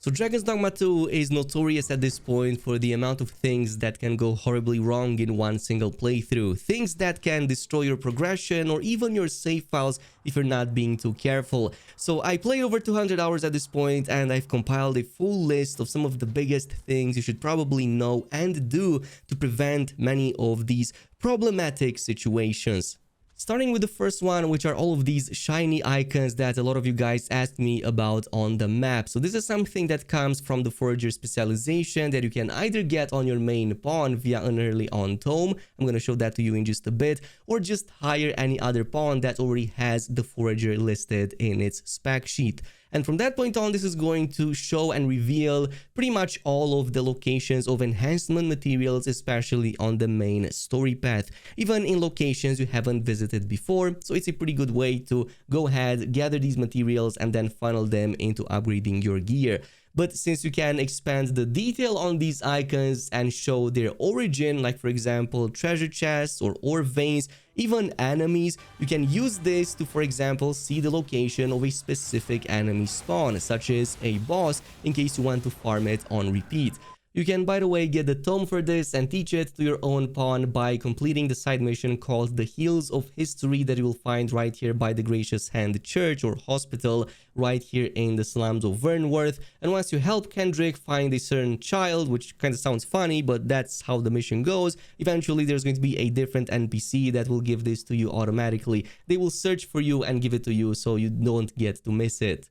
So Dragon's Dogma 2 is notorious at this point for the amount of things that can go horribly wrong in one single playthrough. Things that can destroy your progression or even your save files if you're not being too careful. So I played over 200 hours at this point and I've compiled a full list of some of the biggest things you should probably know and do to prevent many of these problematic situations. Starting with the first one, which are all of these shiny icons that a lot of you guys asked me about on the map. So this is something that comes from the Forager specialization that you can either get on your main pawn via an early on tome, I'm going to show that to you in just a bit, or just hire any other pawn that already has the Forager listed in its spec sheet. And from that point on, this is going to show and reveal pretty much all of the locations of enhancement materials, especially on the main story path, even in locations you haven't visited before. So it's a pretty good way to go ahead, gather these materials, and then funnel them into upgrading your gear. But since you can expand the detail on these icons and show their origin, like for example treasure chests or ore veins, even enemies, you can use this to, for example, see the location of a specific enemy spawn, such as a boss, in case you want to farm it on repeat. You can, by the way, get the tome for this and teach it to your own pawn by completing the side mission called the Hills of History that you will find right here by the Gracious Hand Church or Hospital right here in the slums of Vernworth. And once you help Kendrick find a certain child, which kind of sounds funny, but that's how the mission goes, eventually there's going to be a different NPC that will give this to you automatically. They will search for you and give it to you so you don't get to miss it.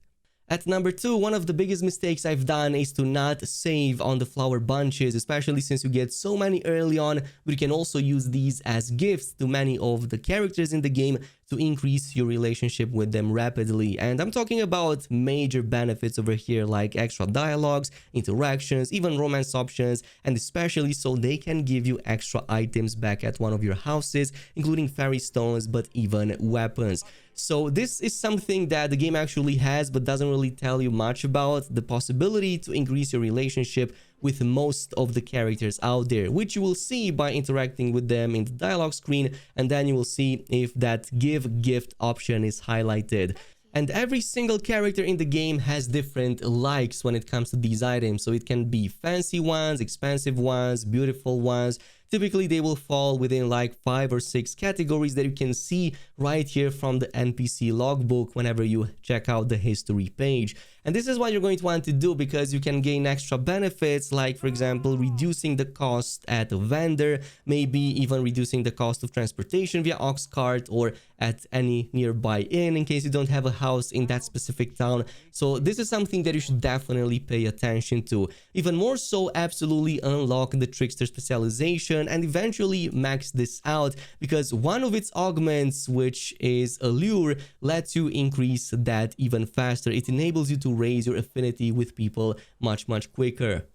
At number 2, one of the biggest mistakes I've done is to not save on the flower bunches, especially since you get so many early on, but you can also use these as gifts to many of the characters in the game to increase your relationship with them rapidly. And I'm talking about major benefits over here like extra dialogues, interactions, even romance options, and especially so they can give you extra items back at one of your houses, including fairy stones, but even weapons. So this is something that the game actually has but doesn't really tell you much about, the possibility to increase your relationship with most of the characters out there, which you will see by interacting with them in the dialogue screen, and then you will see if that give gift option is highlighted. And every single character in the game has different likes when it comes to these items, so it can be fancy ones, expensive ones, beautiful ones. Typically, they will fall within like 5 or 6 categories that you can see right here from the NPC logbook whenever you check out the history page. And this is what you're going to want to do because you can gain extra benefits like, for example, reducing the cost at a vendor, maybe even reducing the cost of transportation via ox cart or at any nearby inn in case you don't have a house in that specific town. So this is something that you should definitely pay attention to. Even more so, absolutely unlock the Trickster specialization and eventually max this out because one of its augments, which is Allure, lets you increase that even faster. It enables you to raise your affinity with people much quicker.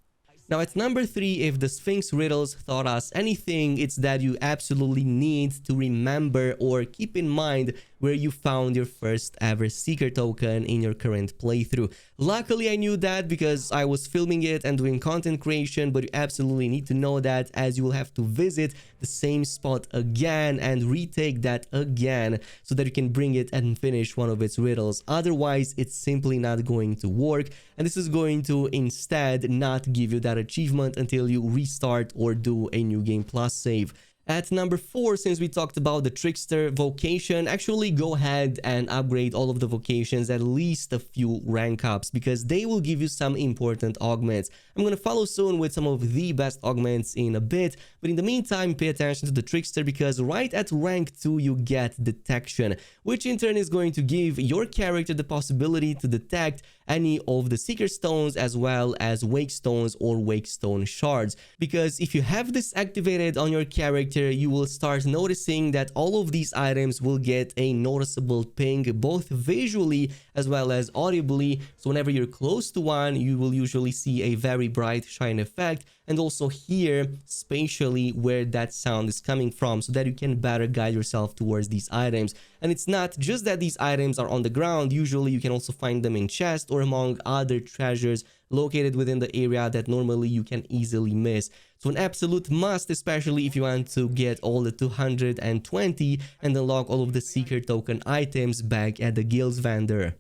Now at number 3, if the Sphinx riddles taught us anything, it's that you absolutely need to remember or keep in mind where you found your first ever seeker token in your current playthrough. Luckily I knew that because I was filming it and doing content creation, but you absolutely need to know that as you will have to visit the same spot again and retake that again so that you can bring it and finish one of its riddles. Otherwise it's simply not going to work, and this is going to instead not give you that achievement until you restart or do a new game plus save. At number 4, since we talked about the Trickster vocation, actually go ahead and upgrade all of the vocations at least a few rank ups because they will give you some important augments. I'm going to follow soon with some of the best augments in a bit, but in the meantime pay attention to the Trickster because right at rank 2 you get detection, which in turn is going to give your character the possibility to detect any of the seeker stones as well as wake stones or wake stone shards, because if you have this activated on your character you will start noticing that all of these items will get a noticeable ping both visually as well as audibly. So whenever you're close to one you will usually see a very bright shine effect and also hear spatially where that sound is coming from so that you can better guide yourself towards these items. And it's not just that these items are on the ground, usually you can also find them in chests or among other treasures located within the area that normally you can easily miss. So an absolute must, especially if you want to get all the 220 and unlock all of the seeker token items back at the guild's vendor.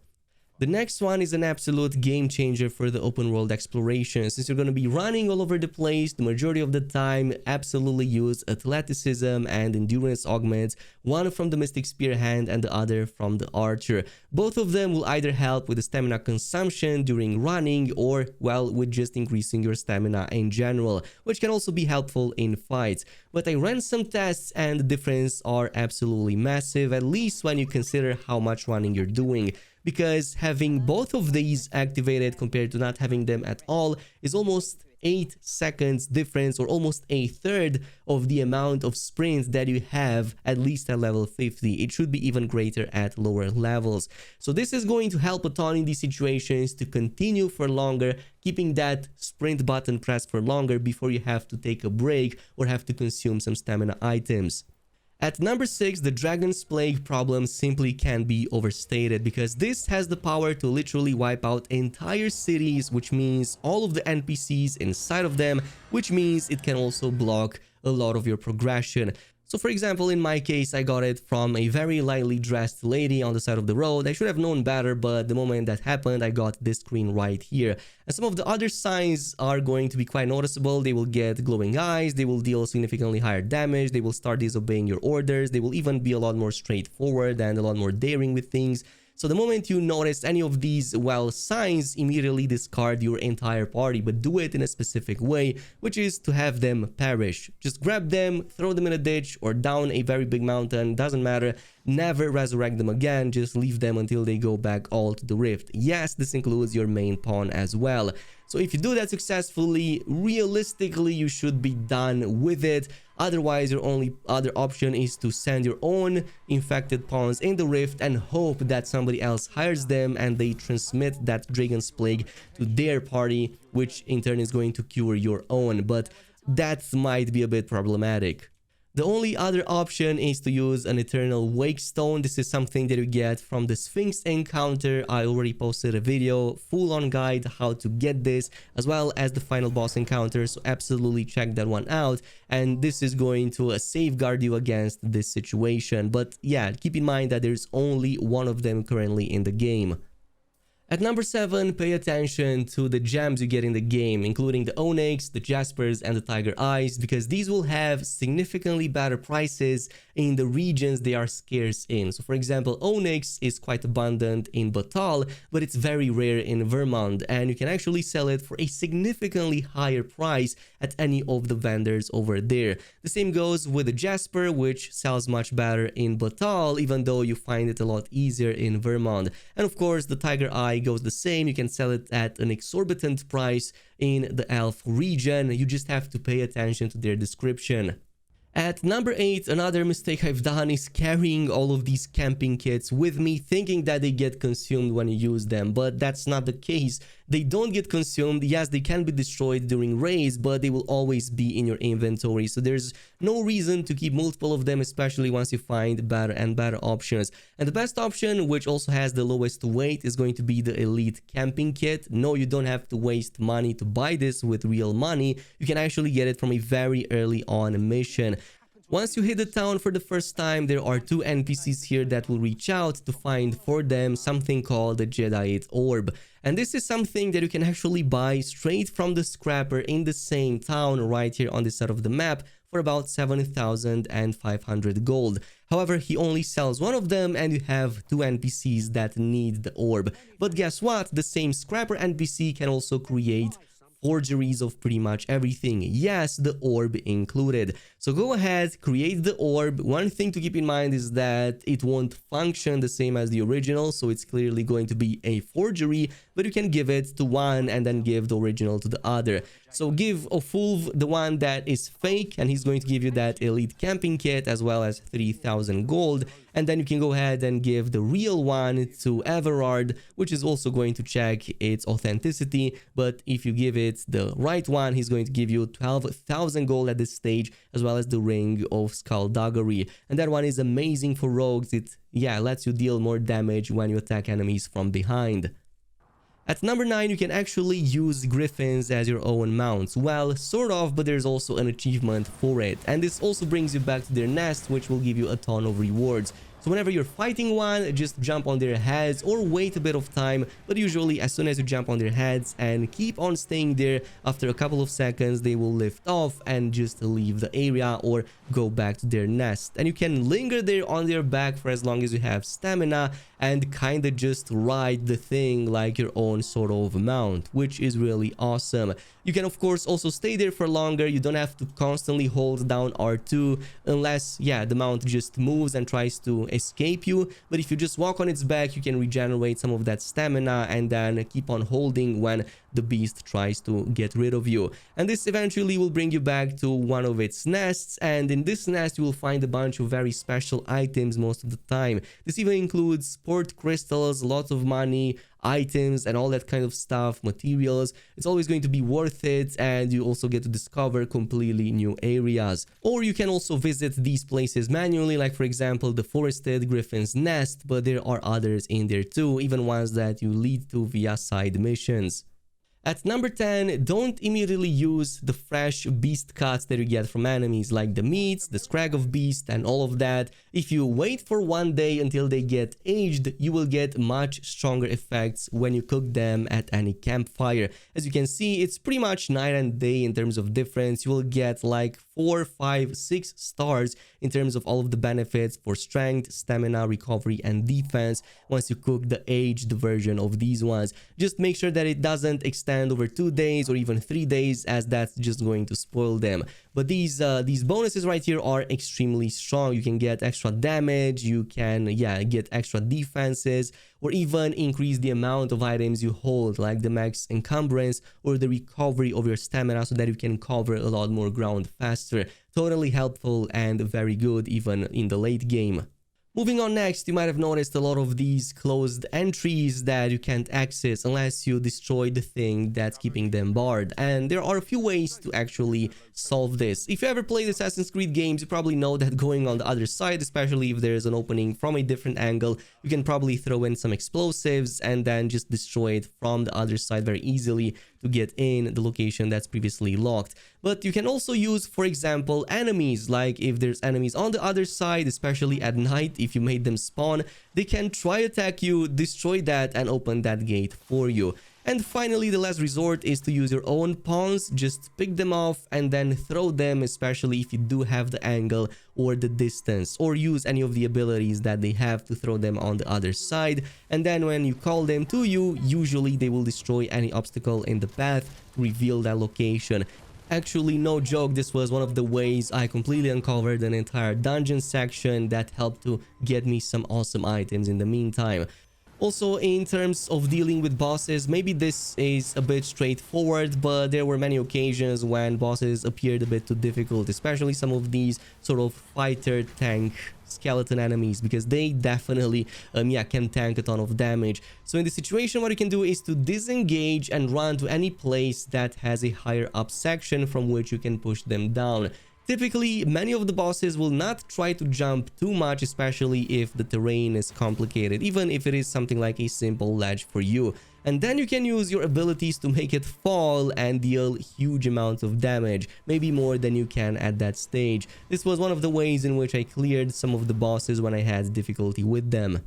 The next one is an absolute game changer for the open world exploration. Since you're going to be running all over the place, the majority of the time, absolutely use athleticism and endurance augments, one from the Mystic Spear hand and the other from the Archer. Both of them will either help with the stamina consumption during running or, well, with just increasing your stamina in general, which can also be helpful in fights. But I ran some tests and the difference are absolutely massive, at least when you consider how much running you're doing. Because having both of these activated compared to not having them at all is almost 8 seconds difference, or almost a third of the amount of sprints that you have at least at level 50. It should be even greater at lower levels. So this is going to help a ton in these situations to continue for longer, keeping that sprint button pressed for longer before you have to take a break or have to consume some stamina items. At number 6, the Dragon's Plague problem simply can't be overstated, because this has the power to literally wipe out entire cities, which means all of the NPCs inside of them, which means it can also block a lot of your progression. So for example, in my case, I got it from a very lightly dressed lady on the side of the road. I should have known better, but the moment that happened, I got this screen right here. And some of the other signs are going to be quite noticeable. They will get glowing eyes, they will deal significantly higher damage, they will start disobeying your orders, they will even be a lot more straightforward and a lot more daring with things. So the moment you notice any of these, well, signs, immediately discard your entire party, but do it in a specific way, which is to have them perish. Just grab them, throw them in a ditch or down a very big mountain, doesn't matter. Never resurrect them again, just leave them until they go back all to the rift. Yes, this includes your main pawn as well. So if you do that successfully, realistically, you should be done with it. Otherwise, your only other option is to send your own infected pawns in the rift and hope that somebody else hires them and they transmit that Dragon's Plague to their party, which in turn is going to cure your own. But that might be a bit problematic. The only other option is to use an Eternal Wake Stone. This is something that you get from the Sphinx encounter. I already posted a video, full-on guide how to get this, as well as the final boss encounter, so absolutely check that one out. And this is going to safeguard you against this situation. But yeah, keep in mind that there's only one of them currently in the game. At number 7, pay attention to the gems you get in the game, including the Onyx, the Jaspers, and the Tiger Eyes, because these will have significantly better prices in the regions they are scarce in. So for example, Onyx is quite abundant in Batal, but it's very rare in Vermont, and you can actually sell it for a significantly higher price at any of the vendors over there. The same goes with the Jasper, which sells much better in Batal, even though you find it a lot easier in Vermont. And of course, the Tiger Eye goes the same. You can sell it at an exorbitant price in the Elf region. You just have to pay attention to their description. At number 8, another mistake I've done is carrying all of these camping kits with me, thinking that they get consumed when you use them, but that's not the case. They don't get consumed. Yes, they can be destroyed during raids, but they will always be in your inventory, so there's no reason to keep multiple of them, especially once you find better and better options. And the best option, which also has the lowest weight, is going to be the Elite Camping Kit. No, you don't have to waste money to buy this with real money. You can actually get it from a very early on mission. Once you hit the town for the first time, there are 2 NPCs here that will reach out to find for them something called the Jediite Orb. And this is something that you can actually buy straight from the scrapper in the same town right here on this side of the map for about 7,500 gold. However, he only sells one of them and you have 2 NPCs that need the orb. But guess what? The same scrapper NPC can also create forgeries of pretty much everything. Yes, the orb included. So go ahead, create the orb. One thing to keep in mind is that it won't function the same as the original, so it's clearly going to be a forgery, but you can give it to one and then give the original to the other. So give Ofulv the one that is fake, and he's going to give you that Elite Camping Kit as well as 3,000 gold. And then you can go ahead and give the real one to Everard, which is also going to check its authenticity. But if you give it the right one, he's going to give you 12,000 gold at this stage, as well as the Ring of Skullduggery. And that one is amazing for rogues. It, yeah, lets you deal more damage when you attack enemies from behind. At number 9, you can actually use griffins as your own mounts. Well, sort of, but there's also an achievement for it. And this also brings you back to their nest, which will give you a ton of rewards. So whenever you're fighting one, just jump on their heads or wait a bit of time, but usually as soon as you jump on their heads and keep on staying there, after a couple of seconds they will lift off and just leave the area or go back to their nest. And you can linger there on their back for as long as you have stamina and kind of just ride the thing like your own sort of mount, which is really awesome. You can of course also stay there for longer. You don't have to constantly hold down R2 unless, yeah, the mount just moves and tries to escape you. But if you just walk on its back, you can regenerate some of that stamina and then keep on holding when the beast tries to get rid of you. And this eventually will bring you back to one of its nests, and in this nest you will find a bunch of very special items most of the time. This even includes sport crystals, lots of money, items and all that kind of stuff, materials. It's always going to be worth it, and you also get to discover completely new areas. Or you can also visit these places manually, like for example the forested griffin's nest, but there are others in there too, even ones that you lead to via side missions. At number 10, don't immediately use the fresh beast cuts that you get from enemies, like the meats, the scrag of beast and all of that. If you wait for one day until they get aged, you will get much stronger effects when you cook them at any campfire. As you can see, it's pretty much night and day in terms of difference. You will get like 4, 5, 6 stars in terms of all of the benefits for strength, stamina, recovery and defense once you cook the aged version of these ones. Just make sure that it doesn't extend over 2 days or even 3 days, as that's just going to spoil them. But these bonuses right here are extremely strong. You can get extra damage, you can get extra defenses, or even increase the amount of items you hold, like the max encumbrance or the recovery of your stamina, so that you can cover a lot more ground faster. Totally helpful and very good even in the late game. Moving on next, you might have noticed a lot of these closed entries that you can't access unless you destroy the thing that's keeping them barred. And there are a few ways to actually solve this. If you ever played Assassin's Creed games, you probably know that going on the other side, especially if there's an opening from a different angle, you can probably throw in some explosives and then just destroy it from the other side very easily to get in the location that's previously locked. But you can also use, for example, enemies. Like if there's enemies on the other side, especially at night, if you made them spawn, they can try attack you, destroy that and open that gate for you. And finally, the last resort is to use your own pawns. Just pick them off and then throw them, especially if you do have the angle or the distance, or use any of the abilities that they have to throw them on the other side. And then when you call them to you, usually they will destroy any obstacle in the path to reveal that location. Actually, no joke, this was one of the ways I completely uncovered an entire dungeon section that helped to get me some awesome items in the meantime. Also, in terms of dealing with bosses, maybe this is a bit straightforward, but there were many occasions when bosses appeared a bit too difficult, especially some of these sort of fighter tank skeleton enemies, because they definitely can tank a ton of damage. So in this situation, what you can do is to disengage and run to any place that has a higher up section from which you can push them down. Typically, many of the bosses will not try to jump too much, especially if the terrain is complicated, even if it is something like a simple ledge for you. And then you can use your abilities to make it fall and deal huge amounts of damage, maybe more than you can at that stage. This was one of the ways in which I cleared some of the bosses when I had difficulty with them.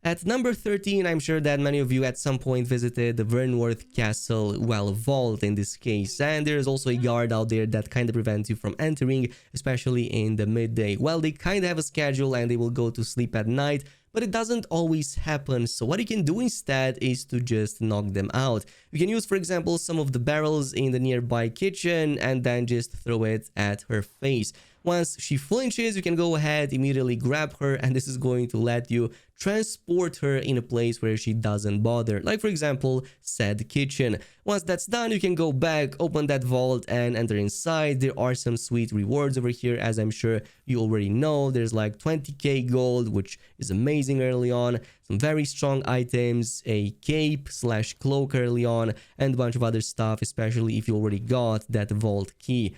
At number 13, I'm sure that many of you at some point visited the Vernworth Castle, well, vault in this case, and there's also a guard out there that kind of prevents you from entering, especially in the midday. Well, they kind of have a schedule and they will go to sleep at night, but it doesn't always happen. So what you can do instead is to just knock them out. You can use, for example, some of the barrels in the nearby kitchen and then just throw it at her face. Once she flinches, you can go ahead, immediately grab her, and this is going to let you transport her in a place where she doesn't bother, like for example, said kitchen. Once that's done, you can go back, open that vault and enter inside. There are some sweet rewards over here, as I'm sure you already know. There's like 20k gold, which is amazing early on, some very strong items, a cape / cloak early on, and a bunch of other stuff, especially if you already got that vault key.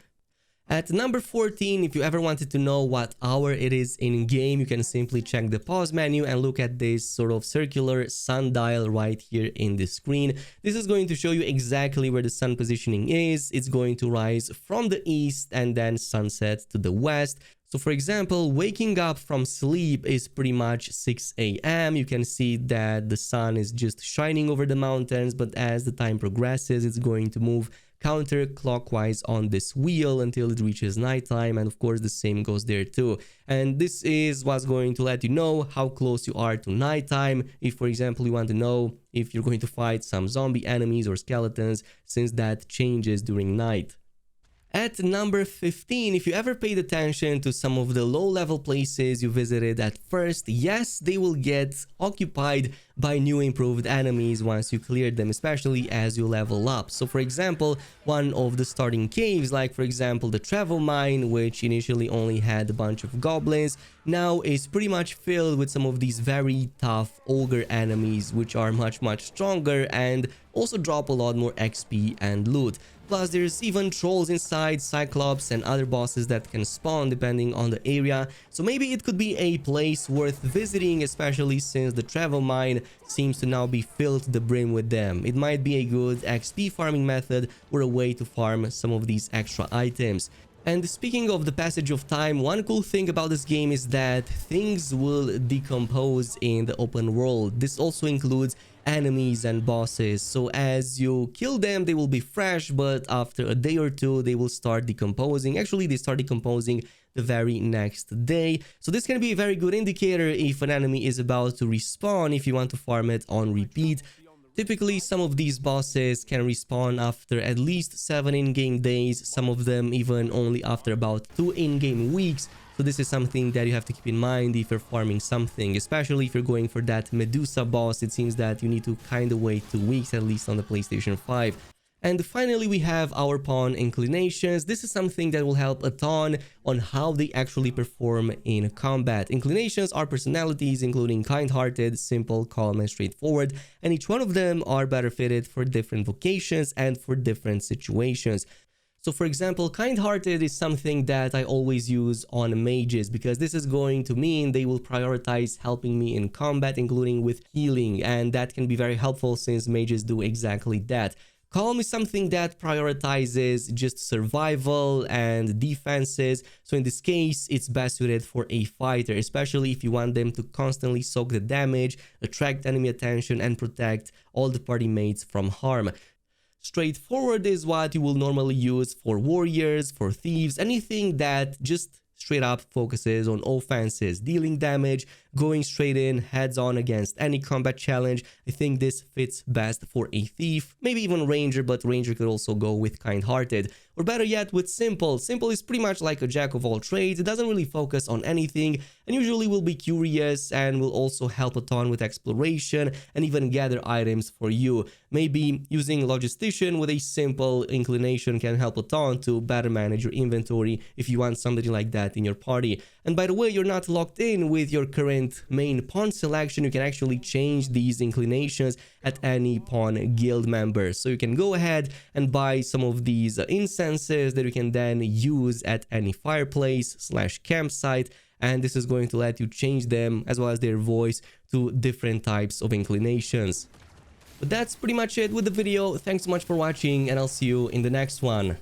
At number 14, if you ever wanted to know what hour it is in game, you can simply check the pause menu and look at this sort of circular sundial right here in the screen. This is going to show you exactly where the sun positioning is. It's going to rise from the east and then sunset to the west. So for example, waking up from sleep is pretty much 6 a.m. You can see that the sun is just shining over the mountains, but as the time progresses, it's going to move counterclockwise on this wheel until it reaches nighttime, and of course the same goes there too. And this is what's going to let you know how close you are to nighttime. If for example you want to know if you're going to fight some zombie enemies or skeletons, since that changes during night. At number 15, if you ever paid attention to some of the low-level places you visited at first, yes, they will get occupied by new improved enemies once you clear them, especially as you level up. So for example, one of the starting caves, like for example the travel mine, which initially only had a bunch of goblins, now is pretty much filled with some of these very tough ogre enemies, which are much stronger and also drop a lot more XP and loot. Plus there's even trolls inside, cyclops and other bosses that can spawn depending on the area. So maybe it could be a place worth visiting, especially since the travel mine seems to now be filled to the brim with them. It might be a good XP farming method or a way to farm some of these extra items. And speaking of the passage of time, one cool thing about this game is that things will decompose in the open world. This also includes enemies and bosses. So as you kill them, they will be fresh, but after a day or two, they will start decomposing. Actually, they start decomposing the very next day. So this can be a very good indicator if an enemy is about to respawn, if you want to farm it on repeat. Typically, some of these bosses can respawn after at least 7 in-game days, some of them even only after about 2 in-game weeks. So this is something that you have to keep in mind if you're farming something, especially if you're going for that Medusa boss. It seems that you need to kind of wait 2 weeks at least on the PlayStation 5. And finally, we have our pawn inclinations. This is something that will help a ton on how they actually perform in combat. Inclinations are personalities, including kind-hearted, simple, calm, and straightforward, and each one of them are better fitted for different vocations and for different situations. So for example, kind-hearted is something that I always use on mages, because this is going to mean they will prioritize helping me in combat, including with healing, and that can be very helpful since mages do exactly that. Calm is something that prioritizes just survival and defenses, so in this case it's best suited for a fighter, especially if you want them to constantly soak the damage, attract enemy attention, and protect all the party mates from harm. Straightforward is what you will normally use for warriors, for thieves, anything that just straight up focuses on offenses, dealing damage, going straight in heads on against any combat challenge. I think this fits best for a thief, maybe even ranger, but ranger could also go with kind-hearted, or better yet with simple. Simple is pretty much like a jack of all trades. It doesn't really focus on anything and usually will be curious and will also help a ton with exploration and even gather items for you. Maybe using logistician with a simple inclination can help a ton to better manage your inventory if you want somebody like that in your party. And by the way, you're not locked in with your current main pawn selection. You can actually change these inclinations at any pawn guild member. So you can go ahead and buy some of these incenses that you can then use at any fireplace/campsite. And this is going to let you change them as well as their voice to different types of inclinations. But that's pretty much it with the video. Thanks so much for watching, and I'll see you in the next one.